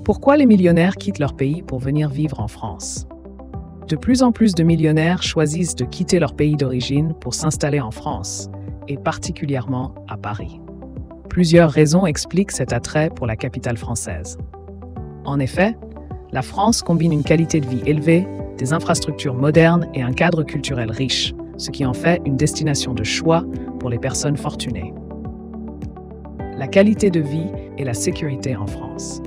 Pourquoi les millionnaires quittent leur pays pour venir vivre en France? De plus en plus de millionnaires choisissent de quitter leur pays d'origine pour s'installer en France, et particulièrement à Paris. Plusieurs raisons expliquent cet attrait pour la capitale française. En effet, la France combine une qualité de vie élevée, des infrastructures modernes et un cadre culturel riche, ce qui en fait une destination de choix pour les personnes fortunées. La qualité de vie et la sécurité en France.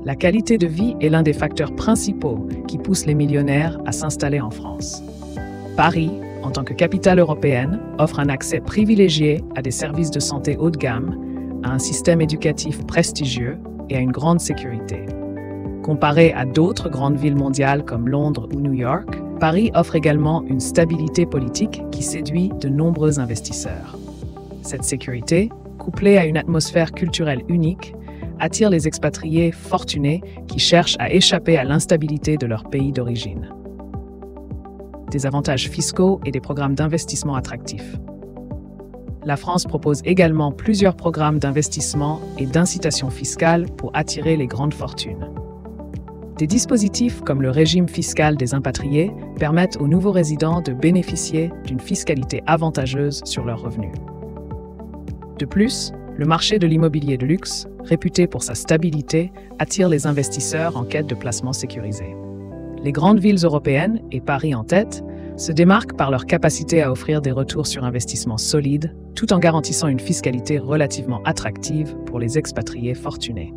La qualité de vie est l'un des facteurs principaux qui poussent les millionnaires à s'installer en France. Paris, en tant que capitale européenne, offre un accès privilégié à des services de santé haut de gamme, à un système éducatif prestigieux et à une grande sécurité. Comparé à d'autres grandes villes mondiales comme Londres ou New York, Paris offre également une stabilité politique qui séduit de nombreux investisseurs. Cette sécurité, couplée à une atmosphère culturelle unique, attire les expatriés fortunés qui cherchent à échapper à l'instabilité de leur pays d'origine. Des avantages fiscaux et des programmes d'investissement attractifs. La France propose également plusieurs programmes d'investissement et d'incitation fiscale pour attirer les grandes fortunes. Des dispositifs comme le régime fiscal des impatriés permettent aux nouveaux résidents de bénéficier d'une fiscalité avantageuse sur leurs revenus. De plus, le marché de l'immobilier de luxe, réputé pour sa stabilité, attire les investisseurs en quête de placements sécurisés. Les grandes villes européennes, et Paris en tête, se démarquent par leur capacité à offrir des retours sur investissement solides, tout en garantissant une fiscalité relativement attractive pour les expatriés fortunés.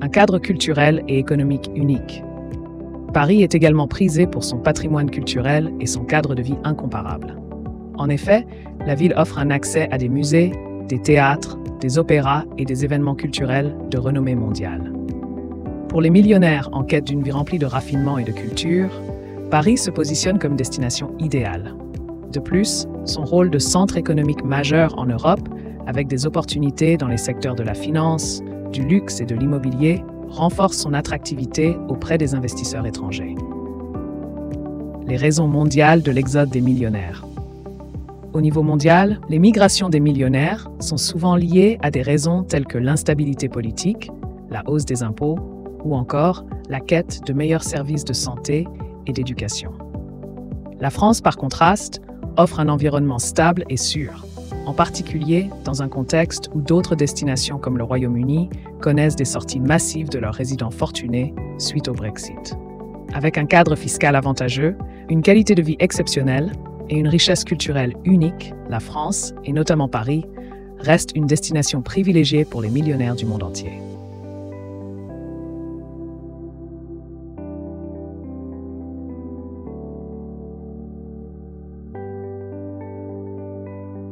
Un cadre culturel et économique unique. Paris est également prisé pour son patrimoine culturel et son cadre de vie incomparable. En effet, la ville offre un accès à des musées, des théâtres, des opéras et des événements culturels de renommée mondiale. Pour les millionnaires en quête d'une vie remplie de raffinement et de culture, Paris se positionne comme destination idéale. De plus, son rôle de centre économique majeur en Europe, avec des opportunités dans les secteurs de la finance, du luxe et de l'immobilier, renforce son attractivité auprès des investisseurs étrangers. Les raisons mondiales de l'exode des millionnaires. Au niveau mondial, les migrations des millionnaires sont souvent liées à des raisons telles que l'instabilité politique, la hausse des impôts ou encore la quête de meilleurs services de santé et d'éducation. La France, par contraste, offre un environnement stable et sûr, en particulier dans un contexte où d'autres destinations comme le Royaume-Uni connaissent des sorties massives de leurs résidents fortunés suite au Brexit. Avec un cadre fiscal avantageux, une qualité de vie exceptionnelle et une richesse culturelle unique, la France, et notamment Paris, reste une destination privilégiée pour les millionnaires du monde entier.